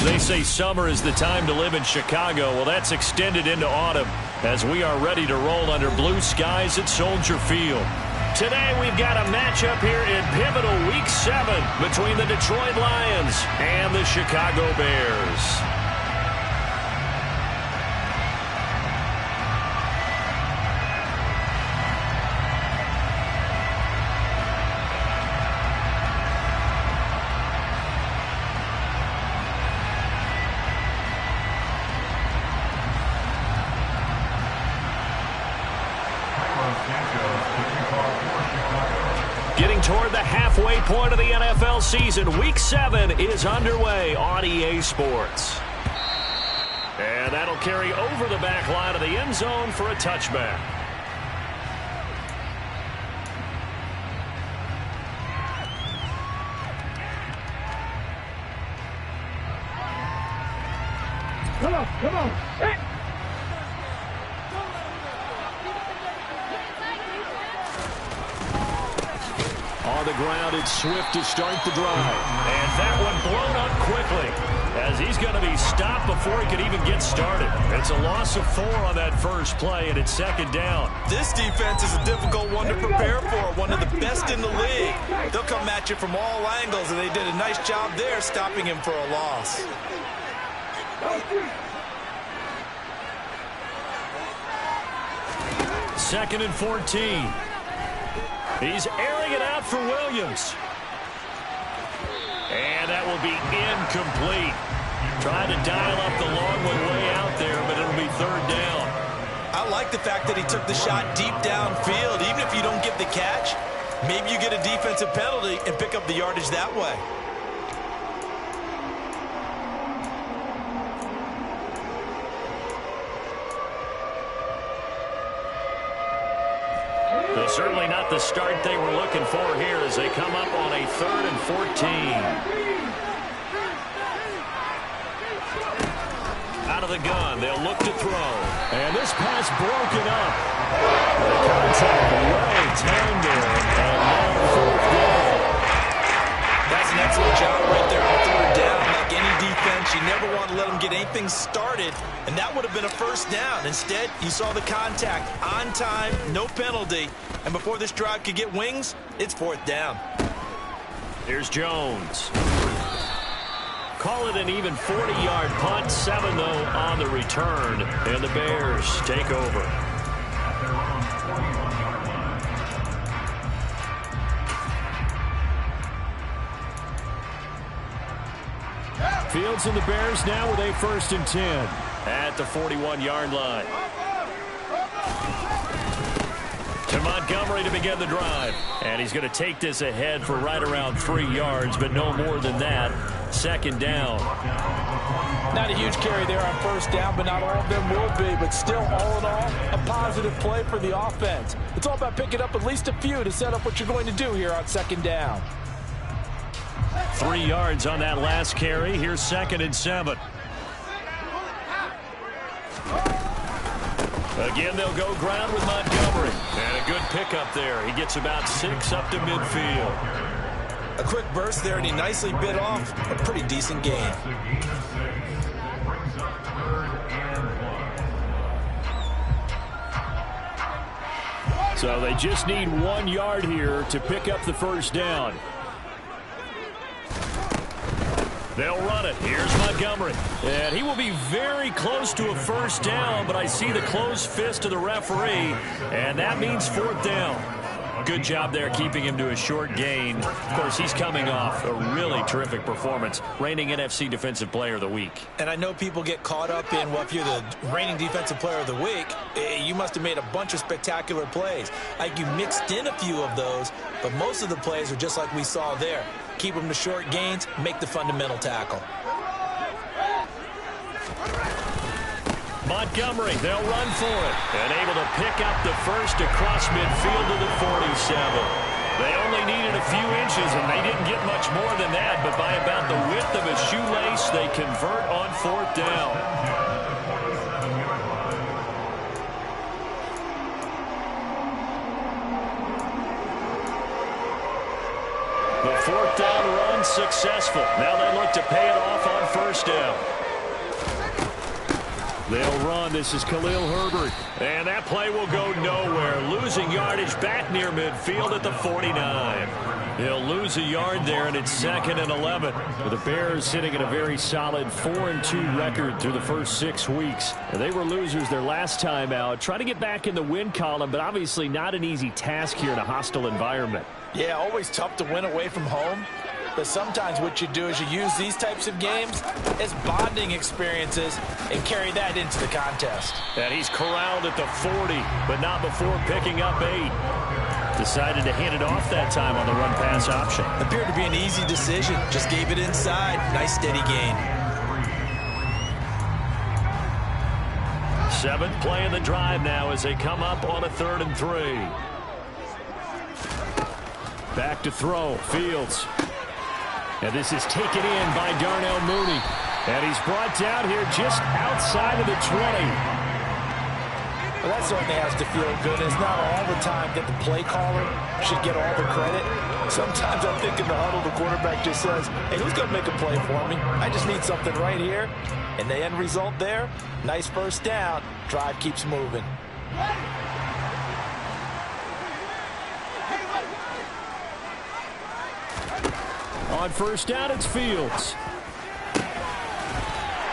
They say summer is the time to live in Chicago. Well, that's extended into autumn as we are ready to roll under blue skies at Soldier Field. Today we've got a matchup here in pivotal Week 7 between the Detroit Lions and the Chicago Bears. Getting toward the halfway point of the NFL season, Week 7 is underway on EA Sports. And that'll carry over the back line of the end zone for a touchback. Come on. Hey. On the ground, it's Swift to start the drive. And that one blown up quickly as he's going to be stopped before he could even get started. It's a loss of 4 on that first play, and it's second down. This defense is a difficult one to prepare for, one of the best in the league. They'll come at you from all angles, and they did a nice job there stopping him for a loss. Second and 14. He's airing it out for Williams. And that will be incomplete. Trying to dial up the long one way out there, but it'll be third down. I like the fact that he took the shot deep downfield. Even if you don't get the catch, maybe you get a defensive penalty and pick up the yardage that way. Certainly not the start they were looking for here as they come up on a 3rd and 14. Out of the gun, they'll look to throw. And this pass broken up. The contact way tender. And now 4th down. That's an excellent job right there on 3rd down. Like any defense, you never want to let them get anything started. And that would have been a first down. Instead, you saw the contact on time, no penalty. And before this drive could get wings, it's 4th down. Here's Jones. Call it an even 40-yard punt. 7, though, on the return. And the Bears take over. Fields and the Bears now with a 1st and 10 at the 41-yard line. To Montgomery to begin the drive. And he's going to take this ahead for right around 3 yards, but no more than that. 2nd down. Not a huge carry there on 1st down, but not all of them will be. But still, all in all, a positive play for the offense. It's all about picking up at least a few to set up what you're going to do here on 2nd down. 3 yards on that last carry. Here's 2nd and 7. Again, they'll go ground with Montgomery. And a good pickup there. He gets about 6 up to midfield. A quick burst there, and he nicely bit off a pretty decent gain. So they just need 1 yard here to pick up the 1st down. They'll run it. Here's Montgomery. And he will be very close to a 1st down, but I see the closed fist of the referee, and that means 4th down. Good job there keeping him to a short gain. Of course, he's coming off a really terrific performance, reigning NFC Defensive Player of the Week. And I know people get caught up in, well, if you're the reigning Defensive Player of the Week, you must have made a bunch of spectacular plays. Like you mixed in a few of those, but most of the plays are just like we saw there. Keep them to short gains, make the fundamental tackle. Montgomery, they'll run for it. And able to pick up the first across midfield to the 47. They only needed a few inches, and they didn't get much more than that. But by about the width of a shoelace, they convert on 4th down. The fourth down run successful. Now they look to pay it off on first down. They'll run. This is Khalil Herbert. And that play will go nowhere. Losing yardage back near midfield at the 49. He'll lose a yard there, and it's 2nd and 11. With the Bears sitting at a very solid 4-2 record through the first 6 weeks. And they were losers their last time out. Trying to get back in the win column, but obviously not an easy task here in a hostile environment. Yeah, always tough to win away from home. But sometimes what you do is you use these types of games as bonding experiences and carry that into the contest. And he's corralled at the 40, but not before picking up 8. Decided to hand it off that time on the run-pass option. Appeared to be an easy decision. Just gave it inside. Nice steady gain. 7th play of the drive now as they come up on a 3rd and 3. Back to throw. Fields. And this is taken in by Darnell Mooney. And he's brought down here just outside of the 20. Well, that certainly has to feel good. It's not all the time that the play caller should get all the credit. Sometimes I think in the huddle, the quarterback just says, hey, who's going to make a play for me? I just need something right here. And the end result there, nice first down. Drive keeps moving. On first down, it's Fields.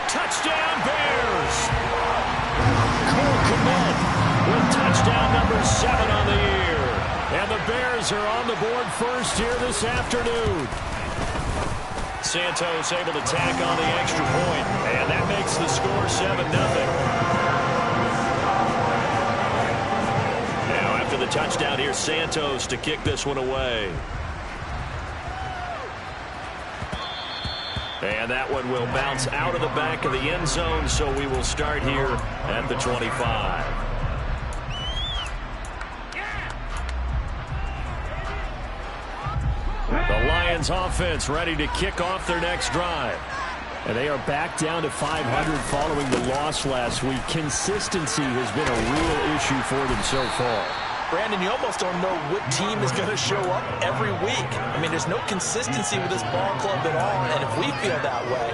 Touchdown, Bears! Cole Kmet with touchdown number 7 on the year. And the Bears are on the board first here this afternoon. Santos able to tack on the extra point, and that makes the score 7-0. Now after the touchdown, here's Santos to kick this one away. And that one will bounce out of the back of the end zone, so we will start here at the 25. The Lions offense ready to kick off their next drive. And they are back down to 500 following the loss last week. Consistency has been a real issue for them so far. Brandon, you almost don't know what team is going to show up every week. I mean, there's no consistency with this ball club at all, and if we feel that way,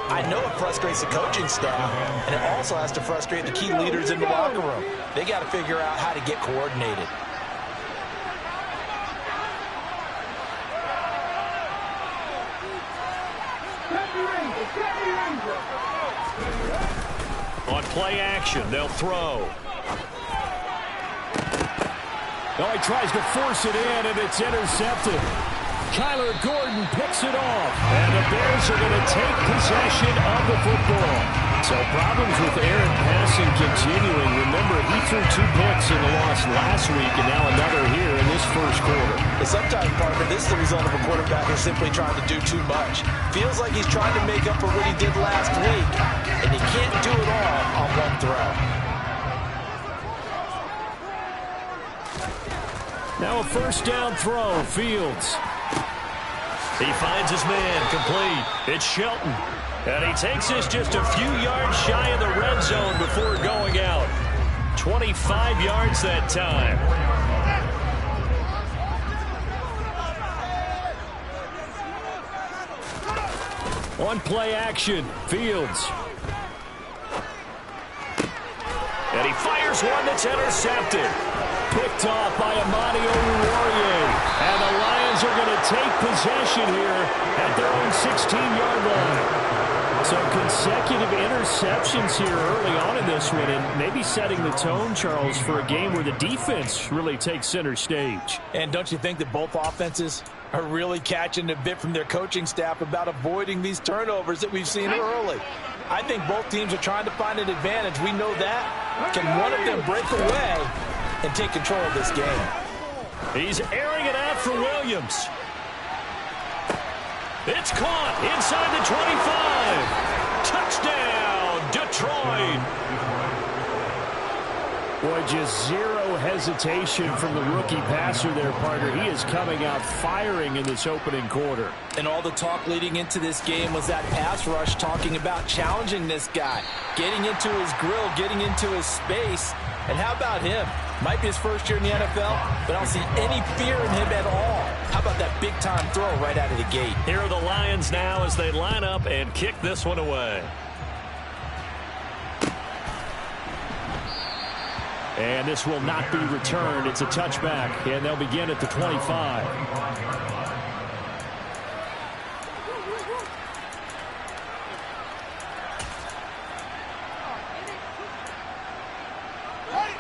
I know it frustrates the coaching staff, and it also has to frustrate the key leaders in the locker room. They got to figure out how to get coordinated. On play action, they'll throw. Oh, he tries to force it in, and it's intercepted. Kyler Gordon picks it off, and the Bears are going to take possession of the football. So problems with Aaron passing continuing. Remember, he threw 2 picks in the loss last week, and now another here in this first quarter. And sometimes, Parker, this is the result of a quarterback who's simply trying to do too much. Feels like he's trying to make up for what he did last week, and he can't do it all on one throw. Now a first down throw, Fields. He finds his man, complete. It's Shelton. And he takes this just a few yards shy of the red zone before going out. 25 yards that time. On play action, Fields. And he fires one that's intercepted. Picked off by Amani Oruwariye. And the Lions are going to take possession here at their own 16-yard line. So consecutive interceptions here early on in this one, and maybe setting the tone, Charles, for a game where the defense really takes center stage. And don't you think that both offenses are really catching a bit from their coaching staff about avoiding these turnovers that we've seen early? I think both teams are trying to find an advantage. We know that. Can one of them break away and take control of this game? He's airing it out for Williams. It's caught inside the 25. Touchdown, Detroit. Boy, just zero hesitation from the rookie passer there, partner. He is coming out firing in this opening quarter. And all the talk leading into this game was that pass rush talking about challenging this guy, getting into his grill, getting into his space. And how about him? Might be his first year in the NFL, but I don't see any fear in him at all. How about that big-time throw right out of the gate? Here are the Lions now as they line up and kick this one away. And this will not be returned. It's a touchback, and they'll begin at the 25.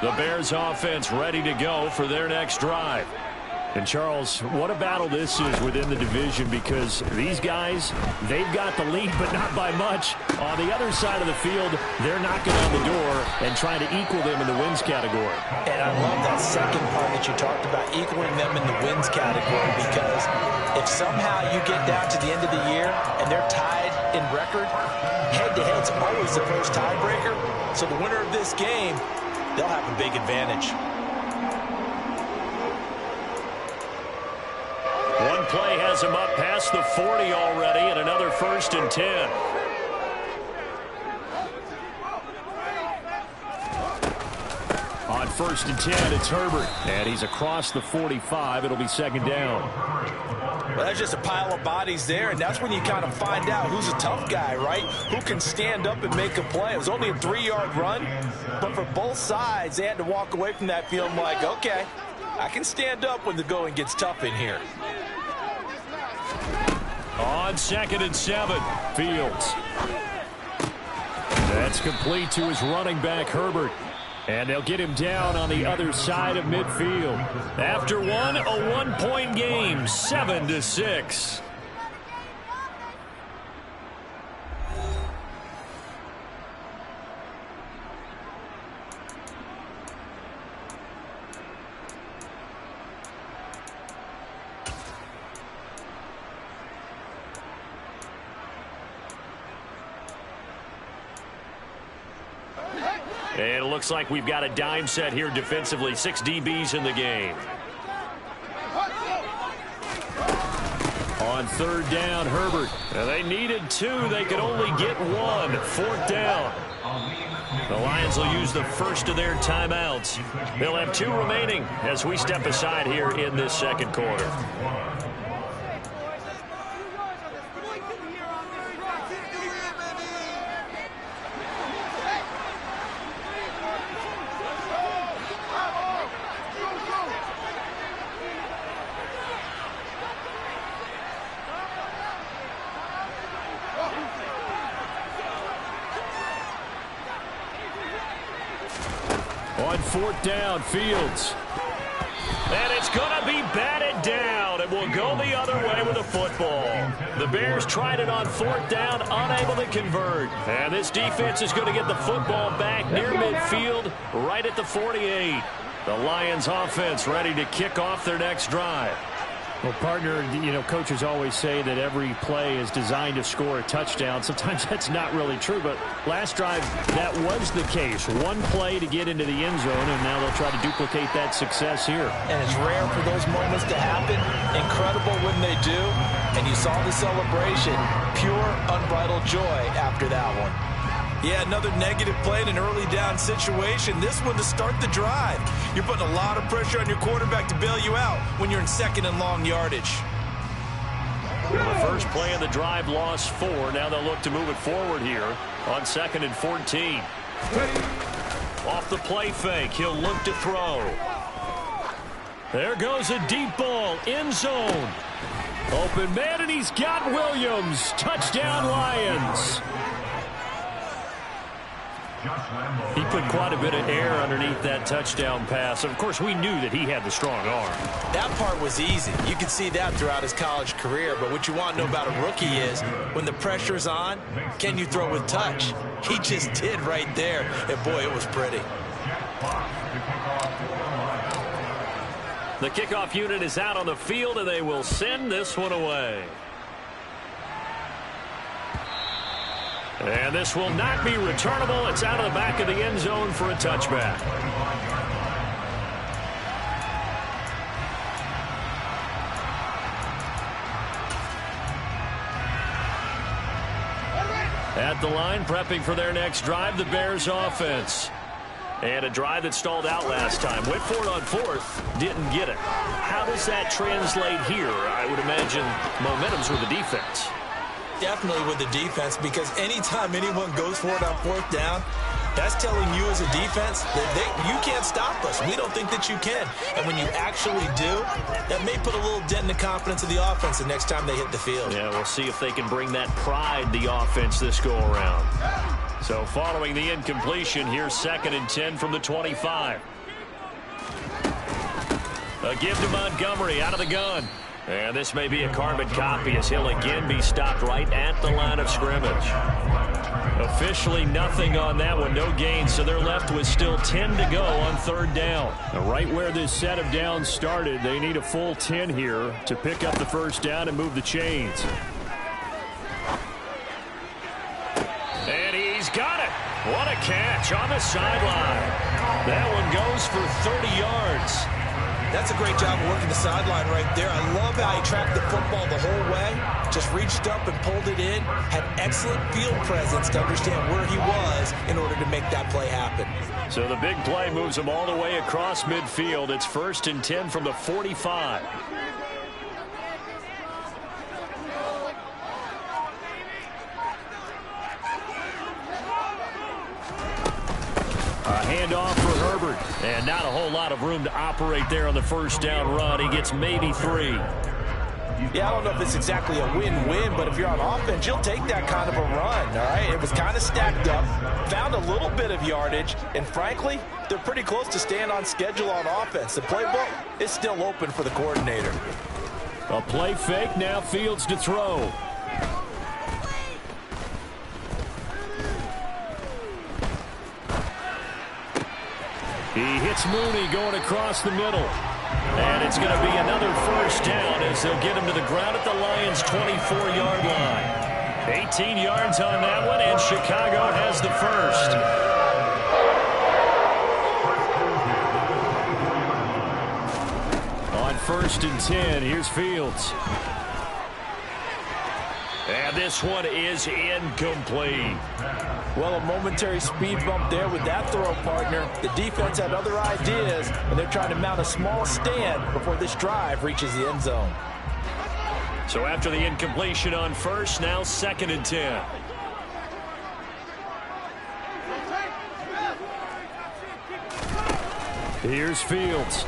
The Bears offense ready to go for their next drive. And, Charles, what a battle this is within the division, because these guys, they've got the lead, but not by much. On the other side of the field, they're knocking on the door and trying to equal them in the wins category. And I love that second part that you talked about, equaling them in the wins category, because if somehow you get down to the end of the year and they're tied in record, head-to-head's always the first tiebreaker. So the winner of this game, they'll have a big advantage. One play has him up past the 40 already, and another 1st and 10. On 1st and 10, it's Herbert, and he's across the 45. It'll be 2nd down. Well, that's just a pile of bodies there, and that's when you kind of find out who's a tough guy, right? Who can stand up and make a play. It was only a 3-yard run, but for both sides, they had to walk away from that feeling like, okay, I can stand up when the going gets tough in here. On 2nd and 7, Fields. That's complete to his running back, Herbert. And they'll get him down on the other side of midfield. After one, a 1-point game, 7-6. And it looks like we've got a dime set here defensively. 6 DBs in the game. On 3rd down, Herbert. Now they needed 2. They could only get 1. 4th down. The Lions will use the first of their timeouts. They'll have 2 remaining as we step aside here in this 2nd quarter. On 4th down, Fields. And it's going to be batted down. It will go the other way with the football. The Bears tried it on 4th down, unable to convert. And this defense is going to get the football back near midfield, right at the 48. The Lions offense ready to kick off their next drive. Well, partner, you know, coaches always say that every play is designed to score a touchdown. Sometimes that's not really true, but last drive, that was the case. One play to get into the end zone, and now they'll try to duplicate that success here. And it's rare for those moments to happen. Incredible when they do. And you saw the celebration. Pure, unbridled joy after that one. Yeah, another negative play in an early down situation. This one to start the drive. You're putting a lot of pressure on your quarterback to bail you out when you're in 2nd and long yardage. Well, the first play of the drive lost 4. Now they'll look to move it forward here on 2nd and 14. Off the play fake, he'll look to throw. There goes a deep ball, end zone. Open man, and he's got Williams. Touchdown, Lions. He put quite a bit of air underneath that touchdown pass. Of course, we knew that he had the strong arm. That part was easy. You could see that throughout his college career. But what you want to know about a rookie is when the pressure's on, can you throw with touch? He just did right there. And, boy, it was pretty. The kickoff unit is out on the field, and they will send this one away. And this will not be returnable. It's out of the back of the end zone for a touchback. At the line, prepping for their next drive, the Bears offense. And a drive that stalled out last time. Went for it on fourth, didn't get it. How does that translate here? I would imagine momentum's with the defense. Definitely with the defense, because anytime anyone goes for it on fourth down, that's telling you as a defense that you can't stop us. We don't think that you can. And when you actually do, that may put a little dent in the confidence of the offense the next time they hit the field. Yeah, we'll see if they can bring that pride, the offense, this go-around. So following the incompletion, here's 2nd and 10 from the 25. A give to Montgomery out of the gun. And this may be a carbon copy as he'll again be stopped right at the line of scrimmage. Officially nothing on that one, no gain, so they're left with still 10 to go on 3rd down. Right where this set of downs started, they need a full 10 here to pick up the 1st down and move the chains. And he's got it. What a catch on the sideline. That one goes for 30 yards. That's a great job of working the sideline right there. I love how he tracked the football the whole way. Just reached up and pulled it in. Had excellent field presence to understand where he was in order to make that play happen. So the big play moves him all the way across midfield. It's 1st and 10 from the 45. Handoff for Herbert. And not a whole lot of room to operate there on the 1st down run. He gets maybe 3. Yeah, I don't know if it's exactly a win-win, but if you're on offense, you'll take that kind of a run, all right? It was kind of stacked up, found a little bit of yardage, and frankly, they're pretty close to staying on schedule on offense. The playbook is still open for the coordinator. A play fake, now Fields to throw. He hits Mooney going across the middle. And it's going to be another 1st down as they'll get him to the ground at the Lions' 24-yard line. 18 yards on that one, and Chicago has the 1st. On 1st and 10, here's Fields. And this one is incomplete. Well, a momentary speed bump there with that throw, partner. The defense had other ideas, and they're trying to mount a small stand before this drive reaches the end zone. So after the incompletion on 1st, now 2nd and 10. Here's Fields.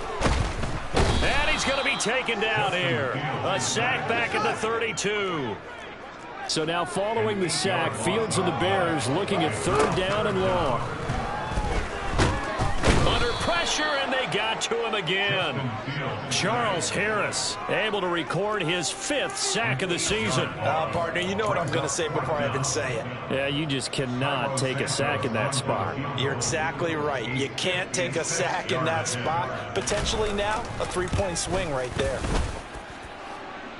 And he's going to be taken down here. A sack back at the 32. So now following the sack, Fields and the Bears looking at 3rd down and long. Under pressure, and they got to him again. Charles Harris able to record his 5th sack of the season. Partner, you know what I'm going to say before I even say it. Yeah, you just cannot take a sack in that spot. You're exactly right. You can't take a sack in that spot. Potentially now a 3-point swing right there.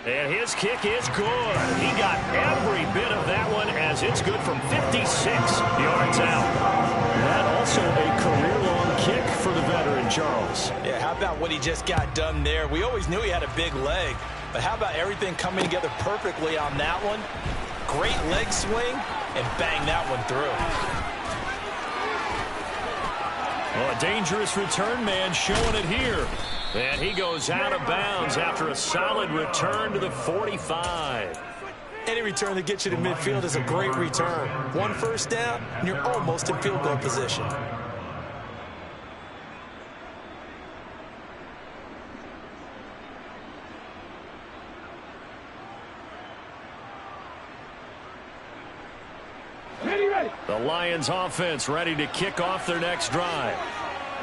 And his kick is good. He got every bit of that one as it's good from 56 yards out. That also a career-long kick for the veteran, Charles. Yeah, how about what he just got done there? We always knew he had a big leg, but how about everything coming together perfectly on that one? Great leg swing, and bang that one through. Well, a dangerous return man showing it here. And he goes out of bounds after a solid return to the 45. Any return that gets you to midfield is a great return. 1 1st down, and you're almost in field goal position. The Lions offense ready to kick off their next drive.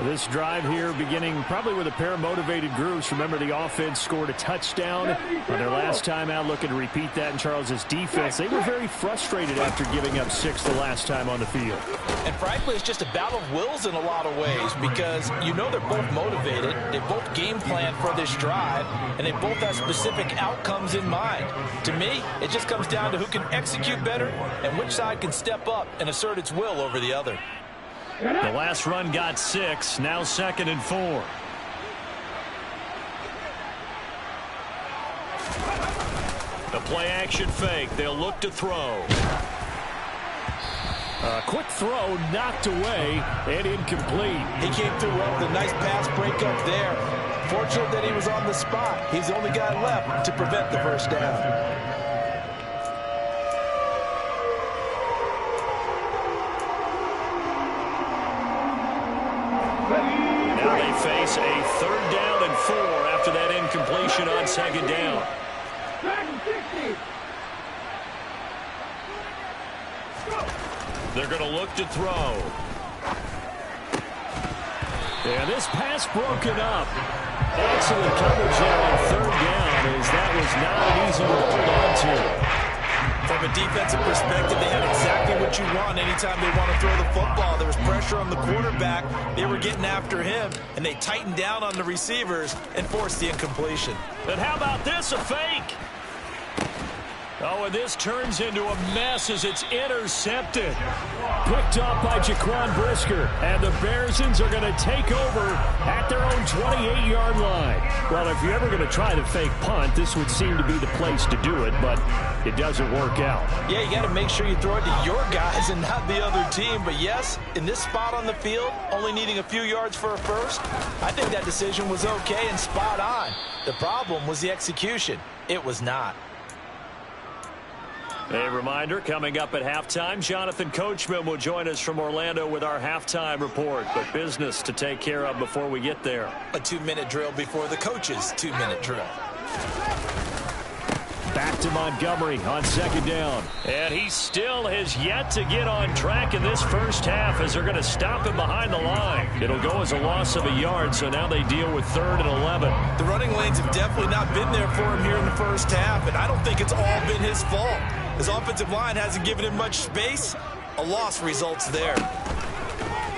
This drive here beginning probably with a pair of motivated groups. Remember, the offense scored a touchdown on their last time out, looking to repeat that in Charles's defense. They were very frustrated after giving up 6 the last time on the field. And frankly, it's just a battle of wills in a lot of ways because you know they're both motivated. They both game plan for this drive, and they both have specific outcomes in mind. To me, it just comes down to who can execute better and which side can step up and assert its will over the other. The last run got 6, now 2nd and 4. The play action fake. They'll look to throw. Quick throw, knocked away, and incomplete. He came through well with a nice pass breakup there. Fortunate that he was on the spot. He's the only guy left to prevent the first down. Now they face a 3rd down and 4 after that incompletion on 2nd down. They're going to look to throw. And this pass broken up. Excellent coverage there on 3rd down, as that was not an easy one to hold on to. From a defensive perspective, they had exactly what you want anytime they want to throw the football. There was pressure on the quarterback. They were getting after him, and they tightened down on the receivers and forced the incompletion. And how about this, a fake? Oh, and this turns into a mess as it's intercepted. Picked off by Jaquan Brisker, and the Bearsons are going to take over at their own 28-yard line. Well, if you're ever going to try the fake punt, this would seem to be the place to do it, but it doesn't work out. Yeah, you got to make sure you throw it to your guys and not the other team. But yes, in this spot on the field, only needing a few yards for a first, I think that decision was okay and spot on. The problem was the execution. It was not. A reminder, coming up at halftime, Jonathan Coachman will join us from Orlando with our halftime report. But business to take care of before we get there. A 2-minute drill before the coach's 2-minute drill. Back to Montgomery on 2nd down. And he still has yet to get on track in this first half as they're going to stop him behind the line. It'll go as a loss of a yard, so now they deal with 3rd and 11. The running lanes have definitely not been there for him here in the first half, and I don't think it's all been his fault. His offensive line hasn't given him much space. A loss results there.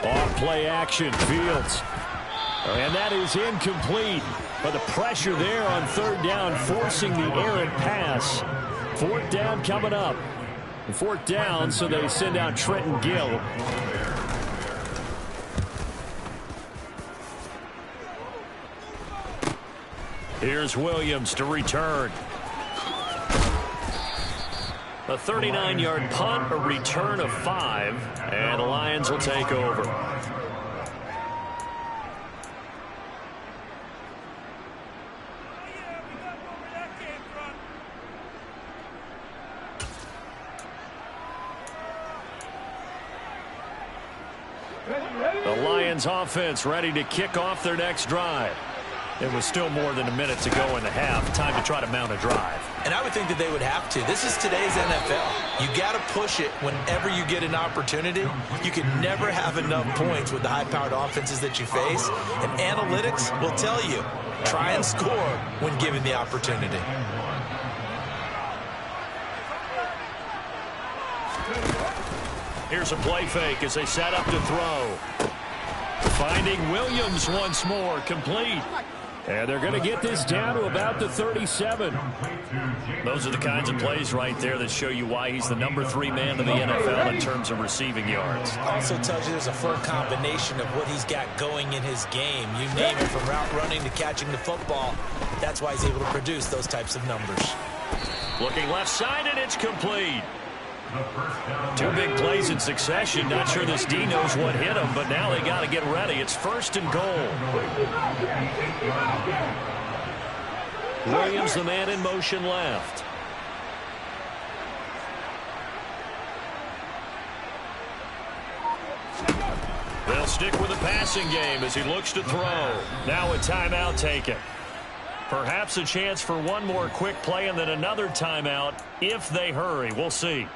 Off play action, Fields. And that is incomplete. But the pressure there on 3rd down, forcing the errant pass. 4th down coming up. 4th down, so they send out Trenton Gill. Here's Williams to return. A 39-yard punt, a return of 5, and the Lions will take over. The Lions offense ready to kick off their next drive. It was still more than a minute to go in the half. Time to try to mount a drive. And I would think that they would have to. This is today's NFL. You got to push it whenever you get an opportunity. You can never have enough points with the high-powered offenses that you face. And analytics will tell you, try and score when given the opportunity. Here's a play fake as they set up to throw. Finding Williams once more, complete. And they're going to get this down to about the 37. Those are the kinds of plays right there that show you why he's the number 3 man in the NFL in terms of receiving yards. Also tells you there's a full combination of what he's got going in his game. You name it, from route running to catching the football. That's why he's able to produce those types of numbers. Looking left side, and it's complete. 2 big plays in succession. Not sure this D knows what hit him, but now they got to get ready. It's 1st and goal. Williams, the man in motion left. They'll stick with the passing game as he looks to throw. Now a timeout taken. Perhaps a chance for one more quick play and then another timeout if they hurry. We'll see.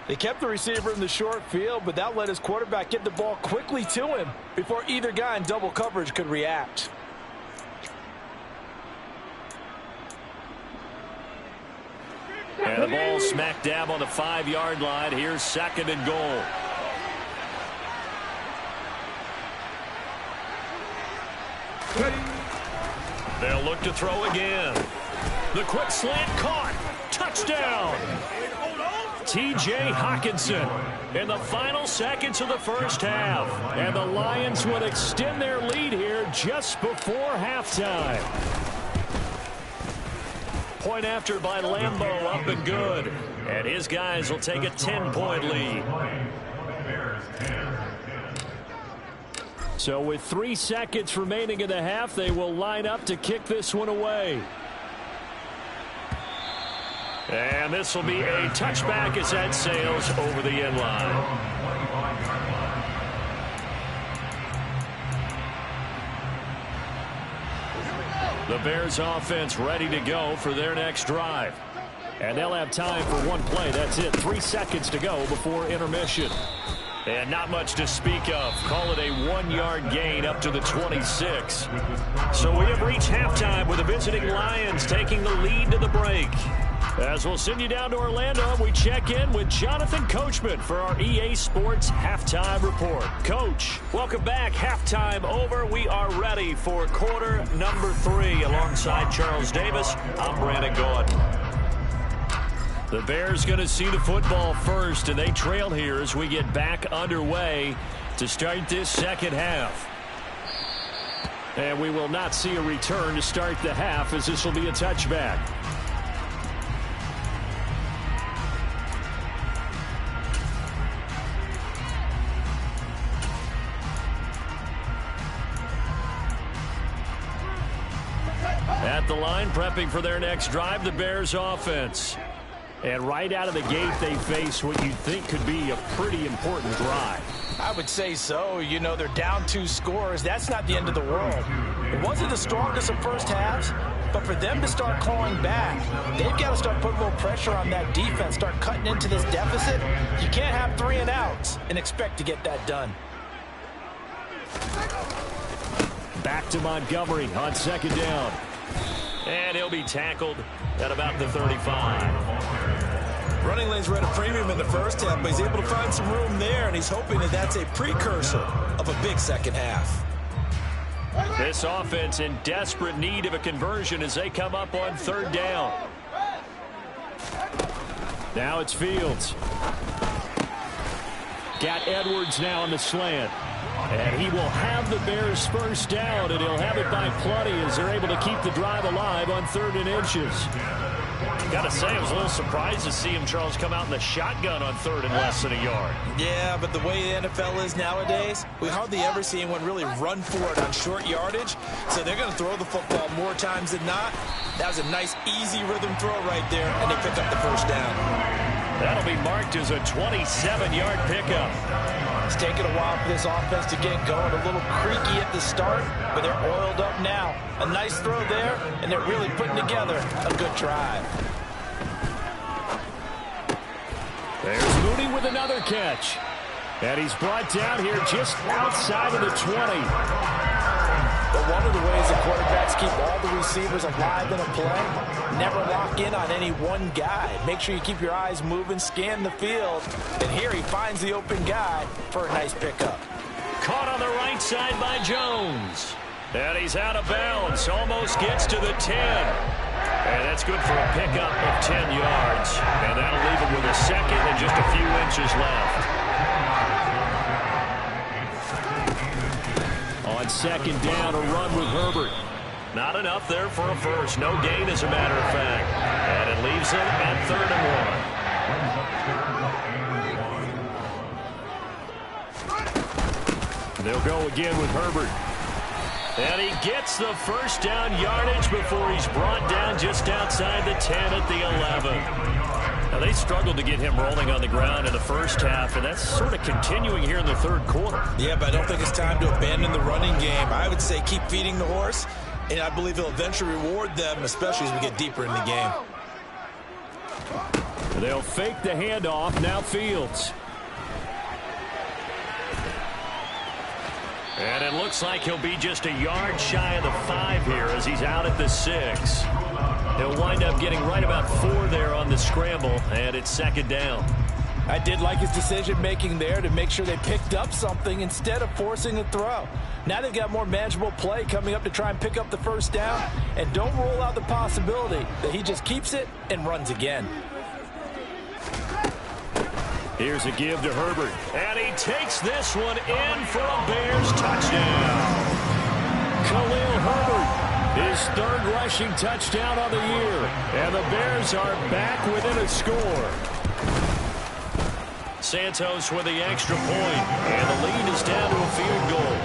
They kept the receiver in the short field, but that let his quarterback get the ball quickly to him before either guy in double coverage could react. And the ball smack dab on the 5-yard line. Here's 2nd and goal. They'll look to throw again. The quick slant caught. Touchdown. T.J. Hockenson in the final seconds of the first half. And the Lions would extend their lead here just before halftime. Point after by Lambeau, up and good. And his guys will take a 10-point lead. So with 3 seconds remaining in the half, they will line up to kick this one away. And this will be a touchback as that sails over the end line. The Bears offense ready to go for their next drive. And they'll have time for one play. That's it. 3 seconds to go before intermission. And not much to speak of. Call it a 1-yard gain up to the 26. So we have reached halftime with the visiting Lions taking the lead to the break. As we'll send you down to Orlando, we check in with Jonathan Coachman for our EA Sports Halftime Report. Coach, welcome back. Halftime over. We are ready for quarter number 3. Alongside Charles Davis, I'm Brandon Gordon. The Bears going to see the football first, and they trail here as we get back underway to start this second half. And we will not see a return to start the half, as this will be a touchback. At the line, prepping for their next drive, the Bears offense. And right out of the gate, they face what you'd think could be a pretty important drive. I would say so. You know, they're down 2 scores. That's not the end of the world. It wasn't the strongest of first halves, but for them to start clawing back, they've got to start putting a little pressure on that defense, start cutting into this deficit. You can't have 3 and outs and expect to get that done. Back to Montgomery on second down. And he'll be tackled at about the 35. Running lanes were at a premium in the first half, but he's able to find some room there, and he's hoping that that's a precursor of a big second half. This offense in desperate need of a conversion as they come up on third down. Now it's Fields. Got Edwards now on the slant. And he will have the Bears first down, and he'll have it by plenty as they're able to keep the drive alive on 3rd and inches. Got to say, I was a little surprised to see him, Charles, come out in the shotgun on 3rd and less than a yard. Yeah, but the way the NFL is nowadays, we hardly ever see anyone really run for it on short yardage. So they're going to throw the football more times than not. That was a nice, easy rhythm throw right there, and they pick up the first down. That'll be marked as a 27-yard pickup. It's taken a while for this offense to get going. A little creaky at the start, but they're oiled up now. A nice throw there, and they're really putting together a good drive. There's Mooney with another catch. And he's brought down here just outside of the 20. But one of the ways the quarterbacks keep all the receivers alive in a play, never lock in on any one guy. Make sure you keep your eyes moving, scan the field. And here he finds the open guy for a nice pickup. Caught on the right side by Jones. And he's out of bounds. Almost gets to the 10. And that's good for a pickup of 10 yards. And that'll leave him with a second and just a few inches left. On second down, a run with Herbert. Not enough there for a first. No gain, as a matter of fact. And it leaves him at 3rd and 1. They'll go again with Herbert. And he gets the first down yardage before he's brought down just outside the 10 at the 11. Now, they struggled to get him rolling on the ground in the first half, and that's sort of continuing here in the 3rd quarter. Yeah, but I don't think it's time to abandon the running game. I would say keep feeding the horse, and I believe he'll eventually reward them, especially as we get deeper in the game. They'll fake the handoff. Now Fields. And it looks like he'll be just a yard shy of the 5 here as he's out at the 6. He'll wind up getting right about 4 there on the scramble, and it's second down. I did like his decision-making there to make sure they picked up something instead of forcing a throw. Now they've got more manageable play coming up to try and pick up the first down, and don't rule out the possibility that he just keeps it and runs again. Here's a give to Herbert. And he takes this one in for a Bears touchdown. Khalil Herbert, his 3rd rushing touchdown on the year. And the Bears are back within a score. Santos with the extra point, and the lead is down to a field goal.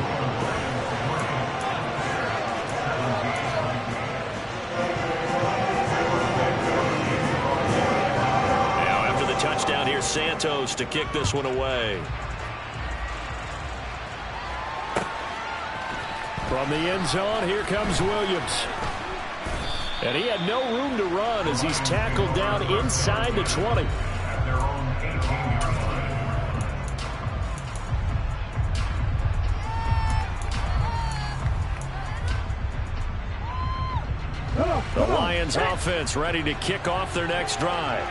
Now after the touchdown, here's Santos to kick this one away. From the end zone, here comes Williams. And he had no room to run as he's tackled down inside the 20. The Lions offense ready to kick off their next drive.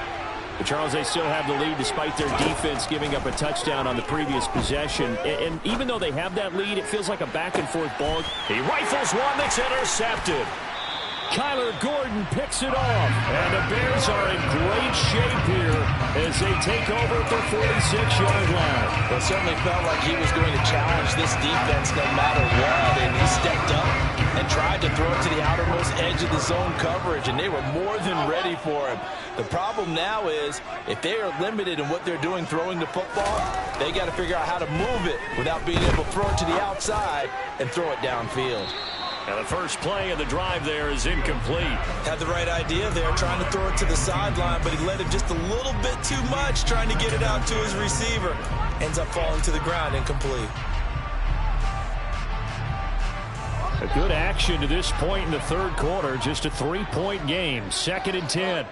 But Charles, they still have the lead despite their defense giving up a touchdown on the previous possession. And even though they have that lead, it feels like a back-and-forth ball. He rifles one that's intercepted. Kyler Gordon picks it off. And the Bears are in great shape here as they take over at the 46-yard line. Well, it certainly felt like he was going to challenge this defense no matter what, and he stepped up and tried to throw it to the outermost edge of the zone coverage, and they were more than ready for him. The problem now is if they are limited in what they're doing throwing the football, they got to figure out how to move it without being able to throw it to the outside and throw it downfield. Now the first play of the drive there is incomplete. Had the right idea there, trying to throw it to the sideline, but he let it just a little bit too much, trying to get it out to his receiver. Ends up falling to the ground, incomplete. A good action to this point in the third quarter. Just a 3-point game. 2nd and 10.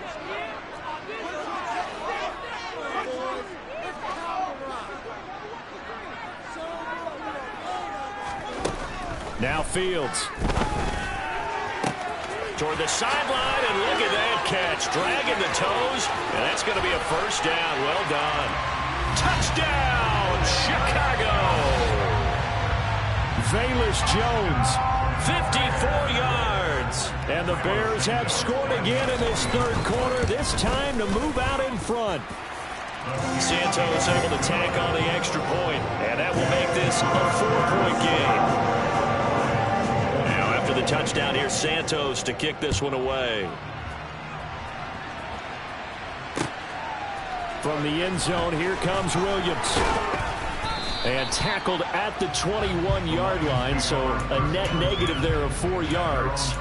Now Fields. Toward the sideline, and look at that catch. Dragging the toes, and that's going to be a first down. Well done. Touchdown, Chicago. Velus Jones. 54 yards. And the Bears have scored again in this third quarter, this time to move out in front. Santos able to tack on the extra point, and that will make this a 4-point game. Now after the touchdown, here's Santos to kick this one away. From the end zone, here comes Williams. And tackled at the 21-yard line, so a net negative there of 4 yards.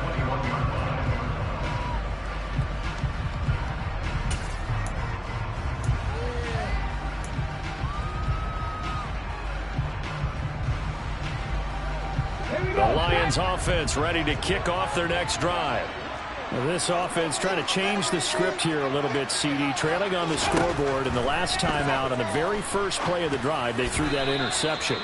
The Lions offense ready to kick off their next drive. Well, this offense trying to change the script here a little bit, CD. Trailing on the scoreboard, and the last time out on the very first play of the drive, they threw that interception.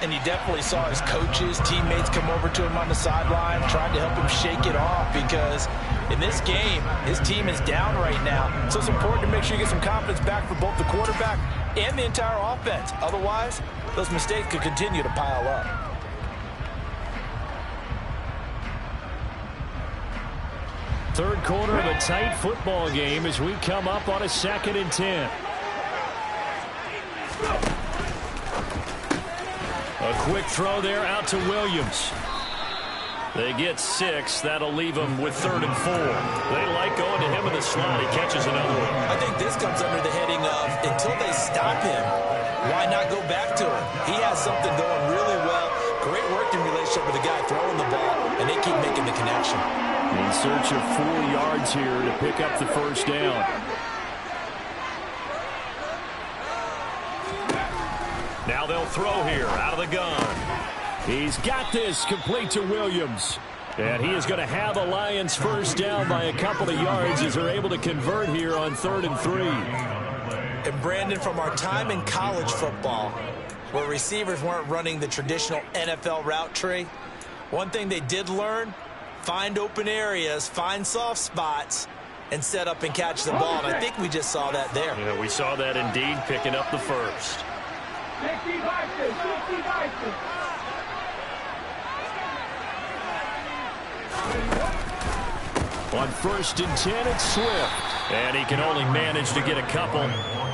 And you definitely saw his coaches, teammates come over to him on the sideline, trying to help him shake it off, because in this game, his team is down right now. So it's important to make sure you get some confidence back for both the quarterback and the entire offense. Otherwise, those mistakes could continue to pile up. Third quarter of a tight football game as we come up on a 2nd and 10. A quick throw there out to Williams. They get 6. That'll leave them with 3rd and 4. They like going to him in the slot. He catches another one. I think this comes under the heading of until they stop him, why not go back to him? He has something going really well. Great working relationship with the guy throwing the ball, and they keep making the connection. In search of 4 yards here to pick up the first down. Now they'll throw here out of the gun. He's got this complete to Williams. And he is going to have a Lions first down by a couple of yards as they're able to convert here on 3rd and 3. And Brandon, from our time in college football, where receivers weren't running the traditional NFL route tree, one thing they did learn, find open areas, find soft spots, and set up and catch the ball. And I think we just saw that there. Yeah, we saw that indeed, picking up the first. On 1st and 10, it's Swift. And he can only manage to get a couple.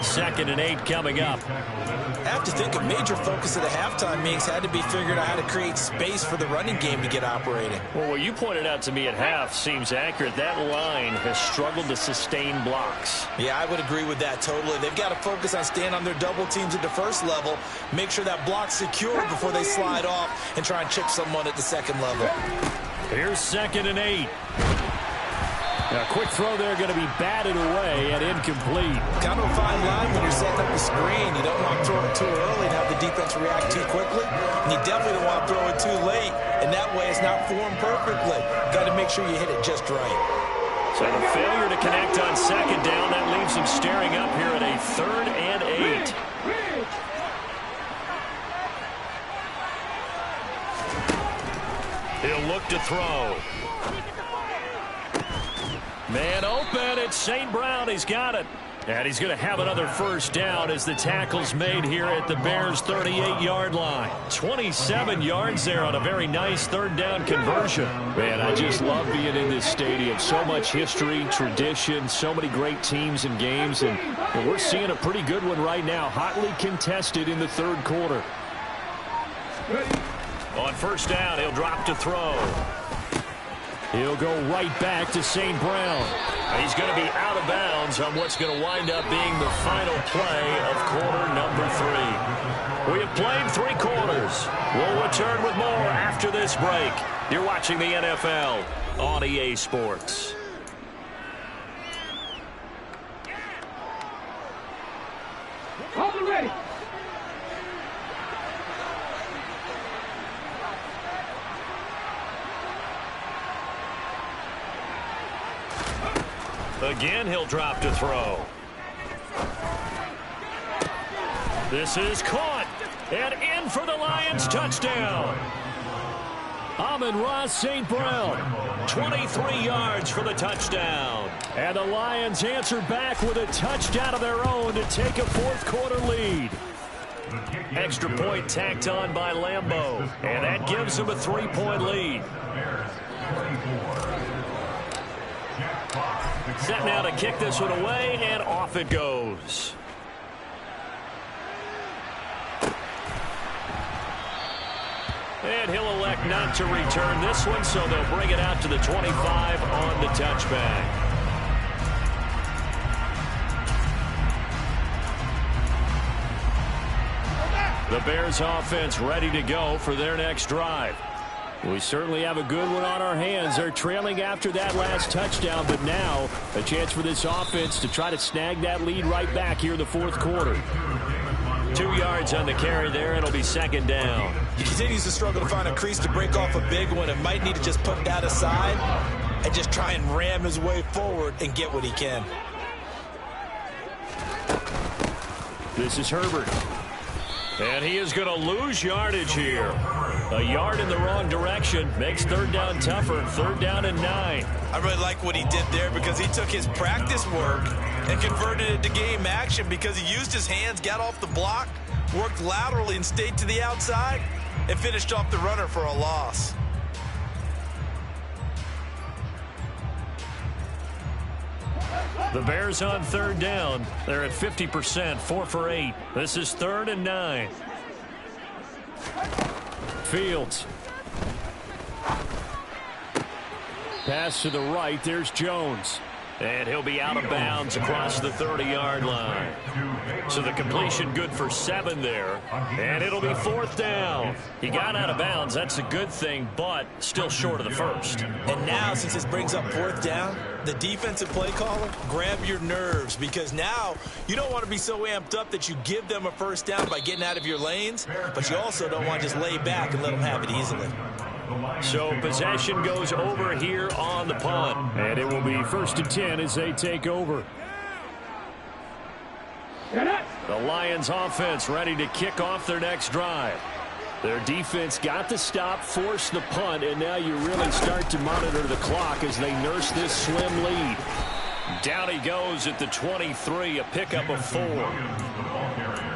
2nd and 8 coming up. I have to think a major focus of the halftime meetings had to be figuring out how to create space for the running game to get operating. Well, what you pointed out to me at half seems accurate. That line has struggled to sustain blocks. Yeah, I would agree with that totally. They've got to focus on staying on their double teams at the first level, make sure that block's secure before they slide off and try and chip someone at the second level. Here's 2nd and 8. A quick throw there going to be batted away and incomplete. Kind of a fine line when you're setting up the screen. You don't want to throw it too early and have the defense react too quickly. And you definitely don't want to throw it too late. And that way it's not formed perfectly. Got to make sure you hit it just right. So the failure to connect on 2nd down, that leaves him staring up here at a 3rd and 8. He'll look to throw. Man open, it's St. Brown. He's got it. And he's going to have another 1st down as the tackle's made here at the Bears' 38-yard line. 27 yards there on a very nice 3rd down conversion. Man, I just love being in this stadium. So much history, tradition, so many great teams and games. And we're seeing a pretty good one right now. Hotly contested in the 3rd quarter. On 1st down, he'll drop to throw. He'll go right back to St. Brown. He's going to be out of bounds on what's going to wind up being the final play of quarter number 3. We have played 3 quarters. We'll return with more after this break. You're watching the NFL on EA Sports. Hold it ready. Again, he'll drop to throw. This is caught. And in for the Lions touchdown. Amon-Ra St. Brown. 23 yards for the touchdown. And the Lions answer back with a touchdown of their own to take a 4th quarter lead. Extra point tacked on by Lambeau. And that gives them a 3-point lead. Set now to kick this one away, and off it goes. And he'll elect not to return this one, so they'll bring it out to the 25 on the touchback. The Bears offense ready to go for their next drive. We certainly have a good one on our hands. They're trailing after that last touchdown, but now a chance for this offense to try to snag that lead right back here in the 4th quarter. 2 yards on the carry there. It'll be 2nd down. He continues to struggle to find a crease to break off a big one and might need to just put that aside and just try and ram his way forward and get what he can. This is Herbert. And he is going to lose yardage here. A yard in the wrong direction makes 3rd down tougher. 3rd down and 9. I really like what he did there because he took his practice work and converted it to game action because he used his hands, got off the block, worked laterally and stayed to the outside, and finished off the runner for a loss. The Bears on 3rd down. They're at 50%, 4 for 8. This is 3rd and 9. Fields. Pass to the right. There's Jones. And he'll be out of bounds across the 30-yard line. So the completion good for 7 there. And it'll be 4th down. He got out of bounds. That's a good thing, but still short of the 1st. And now, since this brings up 4th down, the defensive play caller, grab your nerves because now you don't want to be so amped up that you give them a 1st down by getting out of your lanes, but you also don't want to just lay back and let them have it easily. So possession goes over here on the punt. And it will be 1st and 10 as they take over. The Lions offense ready to kick off their next drive. Their defense got the stop, forced the punt, and now you really start to monitor the clock as they nurse this slim lead. Down he goes at the 23, a pickup of 4.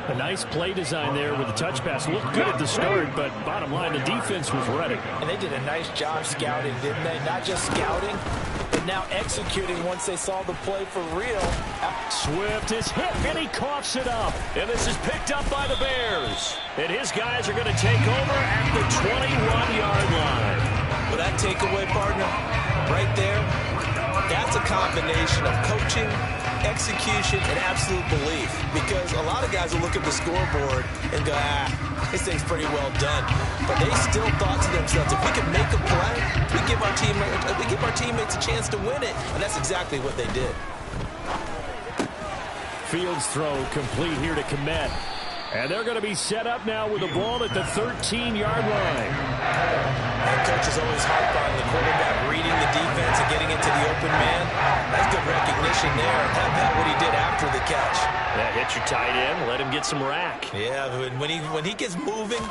A nice play design there with the touch pass. Looked good at the start, but bottom line, the defense was ready. And they did a nice job scouting, didn't they? Not just scouting, but but now executing once they saw the play for real. Swift is hit, and he coughs it up. And this is picked up by the Bears. And his guys are going to take over at the 21-yard line. Well, that takeaway, partner, right there, that's a combination of coaching, execution, and absolute belief. Because a lot of guys will look at the scoreboard and go, this thing's pretty well done. But they still thought to themselves, if we can make a play, we give our teammates a chance to win it. And that's exactly what they did. Fields throw complete here to Komet. And they're going to be set up now with the ball at the 13-yard line. And coaches always harp on the quarterback reading the defense and getting into the open man. That's good recognition there. How about what he did after the catch? Yeah, hit your tight end, let him get some rack. Yeah, when he gets moving,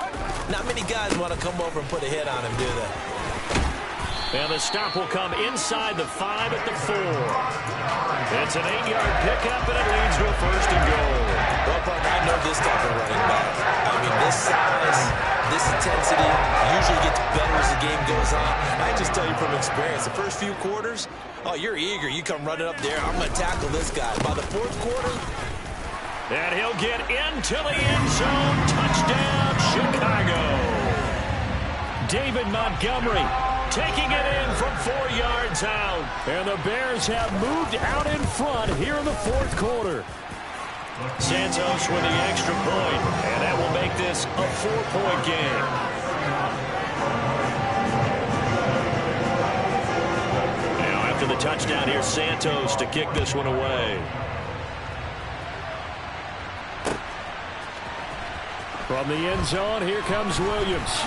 not many guys want to come over and put a hit on him, do they? And the stop will come inside the 5 at the 4. It's an 8-yard pickup, and it leads to a 1st and goal. Well, partner, I know this type of running back. I mean, this size, this intensity usually gets better as the game goes on. I just tell you from experience, the first few quarters, oh, you're eager. You come running up there, I'm going to tackle this guy. By the 4th quarter, and he'll get into the end zone. Touchdown, Chicago. David Montgomery taking it in from 4 yards out. And the Bears have moved out in front here in the 4th quarter. Santos with the extra point, and that will make this a 4-point game. Now after the touchdown, here's Santos to kick this one away. From the end zone, here comes Williams.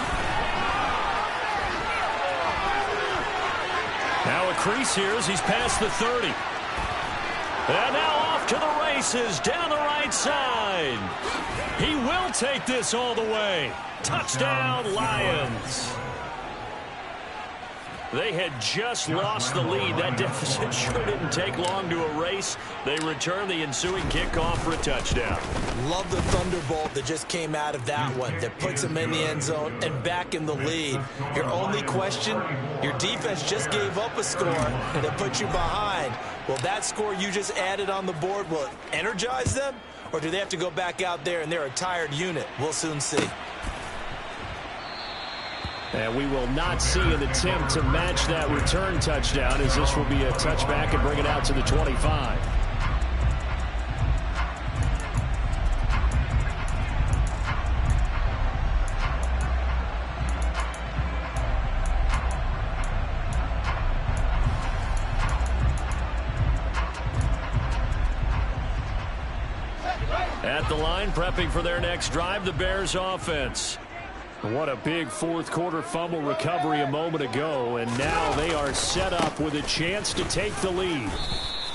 Now a crease here as he's past the 30. And now off to the races down the right side. He will take this all the way. Touchdown, Lions. They had just lost the lead. That deficit sure didn't take long to erase. They return the ensuing kickoff for a touchdown. love the thunderbolt that just came out of that one that puts him in the end zone and back in the lead. Your only question, your defense just gave up a score that put you behind. Will that score you just added on the board, will it energize them? Or do they have to go back out there and they're a tired unit? We'll soon see. And we will not see an attempt to match that return touchdown, as this will be a touchback and bring it out to the 25. At the line, prepping for their next drive, the Bears offense. What a big fourth quarter fumble recovery a moment ago, and now they are set up with a chance to take the lead.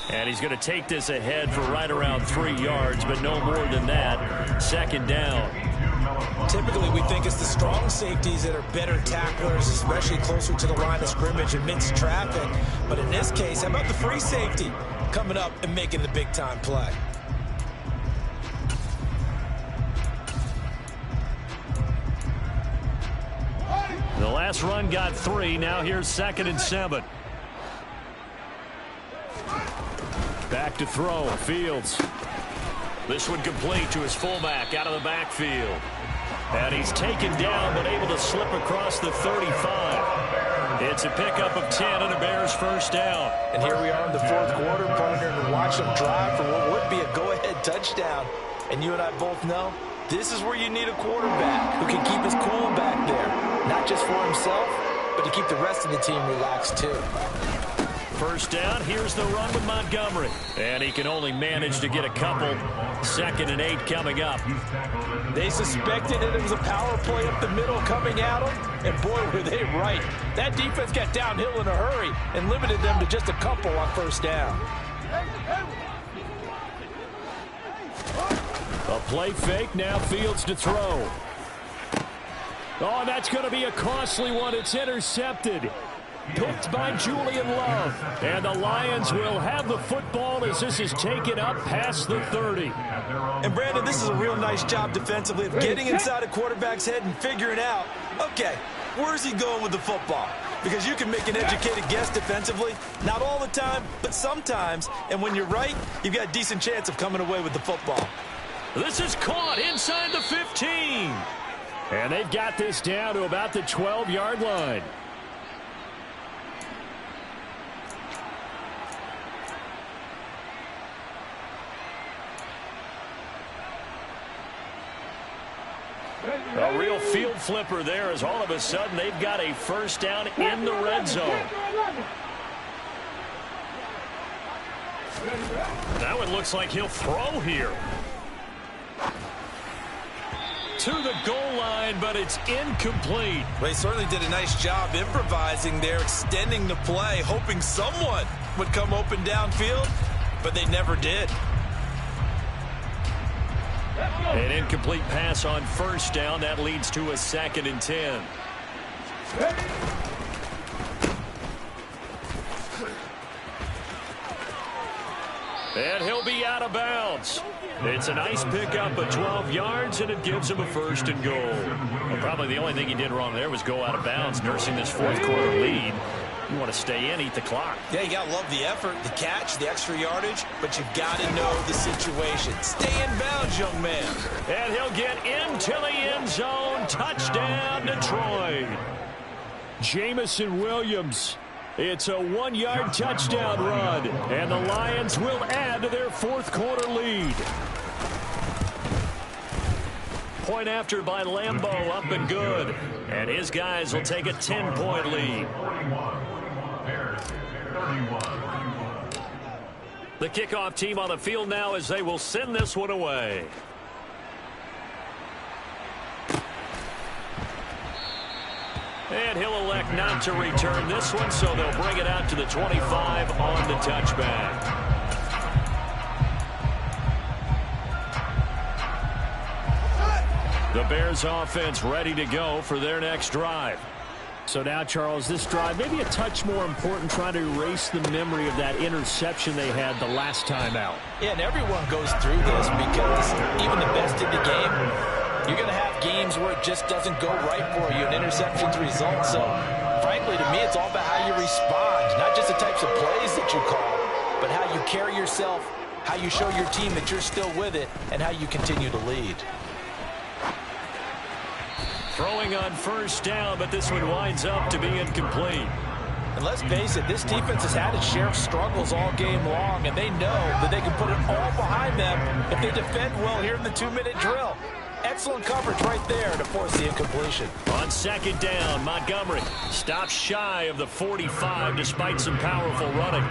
And he's going to take this ahead for right around 3 yards, but no more than that. Second down. Typically, we think it's the strong safeties that are better tacklers, especially closer to the line of scrimmage amidst traffic. But in this case, how about the free safety coming up and making the big-time play? The last run got 3. Now here's 2nd and 7. Back to throw. Fields. This one complete to his fullback out of the backfield. And he's taken down but able to slip across the 35. It's a pickup of 10 and a Bears first down. And here we are in the fourth quarter, partner, and watch them drive for what would be a go-ahead touchdown. And you and I both know this is where you need a quarterback who can keep his cool back there. Not just for himself, but to keep the rest of the team relaxed too. First down, here's the run with Montgomery. And he can only manage to get a couple. 2nd and 8 coming up. They suspected that it was a power play up the middle coming at them, and boy, were they right. That defense got downhill in a hurry and limited them to just a couple on first down. A play fake, now Fields to throw. Oh, that's going to be a costly one. It's intercepted. Picked by Julian Love. And the Lions will have the football as this is taken up past the 30. And Brandon, this is a real nice job defensively of getting inside a quarterback's head and figuring out, okay, where's he going with the football? because you can make an educated guess defensively. Not all the time, but sometimes. And when you're right, you've got a decent chance of coming away with the football. This is caught inside the 15. And they've got this down to about the 12-yard line. A real field flipper there as all of a sudden they've got a first down in the red zone. Now it looks like he'll throw here. To the goal line, but it's incomplete. Well, he certainly did a nice job improvising there, extending the play, hoping someone would come open downfield, but they never did. An incomplete pass on first down. That leads to a 2nd and 10. And he'll be out of bounds. It's a nice pickup of 12 yards, and it gives him a 1st and goal. Well, probably the only thing he did wrong there was go out of bounds, nursing this 4th quarter lead. You want to stay in, eat the clock. Yeah, you got to love the effort, the catch, the extra yardage, but you've got to know the situation. Stay in bounds, young man. And he'll get into the end zone. Touchdown, Detroit. Jamison Williams. It's a 1-yard touchdown run, and the Lions will add to their 4th quarter lead. Point after by Lambeau, up and good. And his guys will take a 10-point lead. The kickoff team on the field now as they will send this one away. And he'll elect not to return this one, so they'll bring it out to the 25 on the touchback. The Bears offense ready to go for their next drive. So now, Charles, this drive maybe a touch more important, trying to erase the memory of that interception they had the last time out. Yeah, and everyone goes through this because even the best in the game, you're going to have games where it just doesn't go right for you, and interceptions result. So, frankly, to me, it's all about how you respond, not just the types of plays that you call, but how you carry yourself, how you show your team that you're still with it, and how you continue to lead. Throwing on first down, but this one winds up to be incomplete. And let's face it, this defense has had its share of struggles all game long, and they know that they can put it all behind them if they defend well here in the 2-minute drill. Excellent coverage right there to force the incompletion. On 2nd down, Montgomery stops shy of the 45 despite some powerful running.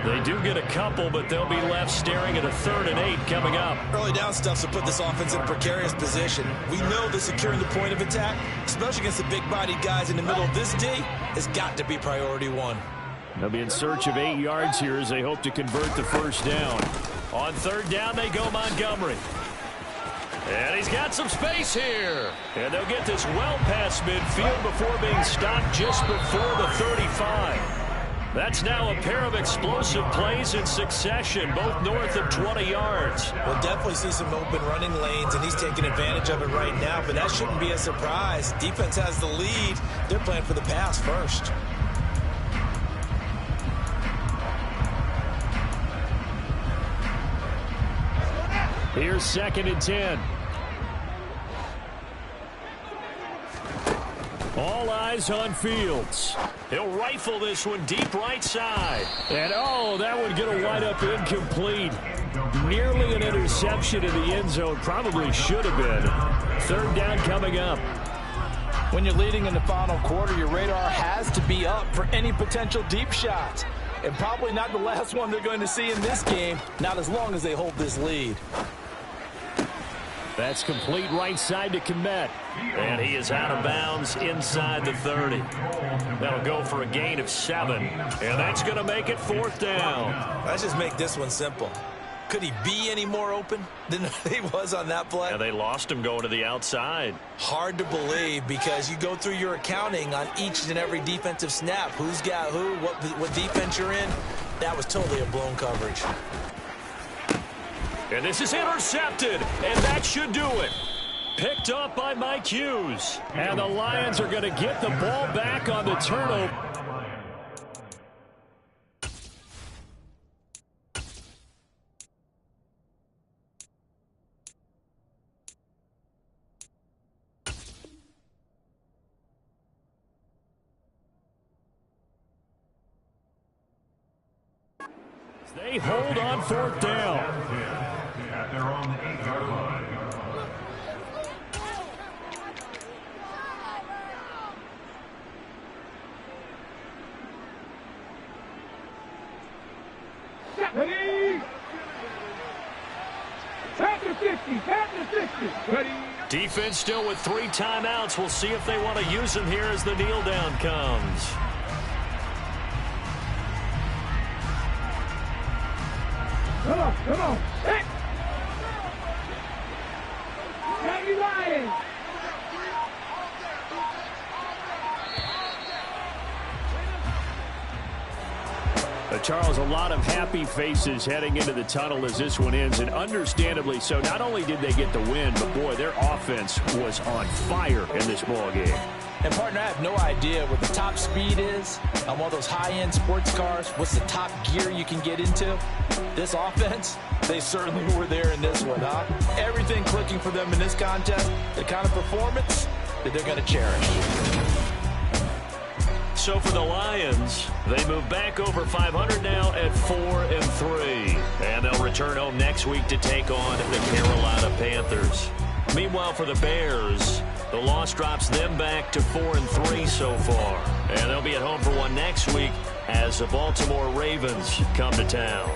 They do get a couple, but they'll be left staring at a 3rd and 8 coming up. Early down stuff to put this offense in a precarious position. We know that securing the point of attack, especially against the big-bodied guys in the middle of this D, has got to be priority 1. They'll be in search of 8 yards here as they hope to convert the first down. On 3rd down, they go Montgomery. And he's got some space here. And they'll get this well past midfield before being stopped just before the 35. That's now a pair of explosive plays in succession, both north of 20 yards. We'll definitely see some open running lanes, and he's taking advantage of it right now, but that shouldn't be a surprise. Defense has the lead. They're playing for the pass first. Here's 2nd and 10. All eyes on Fields. He'll rifle this one deep right side. And, oh, that would get a wind-up incomplete. Nearly an interception in the end zone. Probably should have been. 3rd down coming up. When you're leading in the final quarter, your radar has to be up for any potential deep shots. And probably not the last one they're going to see in this game, not as long as they hold this lead. That's complete right side to Kmet. And he is out of bounds inside the 30. That'll go for a gain of 7. And that's going to make it 4th down. Let's just make this one simple. Could he be any more open than he was on that play? Yeah, they lost him going to the outside. Hard to believe because you go through your accounting on each and every defensive snap. Who's got who, what defense you're in. That was totally a blown coverage. And this is intercepted, and that should do it. Picked up by Mike Hughes. And the Lions are going to get the ball back on the turnover. They hold on 4th down. At their own 8-yard line. Ready? Pass the 50, pass the 60. Ready? Defense still with 3 timeouts. We'll see if they want to use them here as the kneel down comes. Come on, come on. Hey! Maggie Ryan! Charles, a lot of happy faces heading into the tunnel as this one ends, and understandably so. Not only did they get the win, but, boy, their offense was on fire in this ball game. And, partner, I have no idea what the top speed is on one of those high-end sports cars. What's the top gear you can get into? This offense, they certainly were there in this one, huh? Everything clicking for them in this contest, the kind of performance that they're going to cherish. So for the Lions, they move back over 500 now at 4-3. And they'll return home next week to take on the Carolina Panthers. Meanwhile, for the Bears, the loss drops them back to 4-3 so far. And they'll be at home for one next week as the Baltimore Ravens come to town.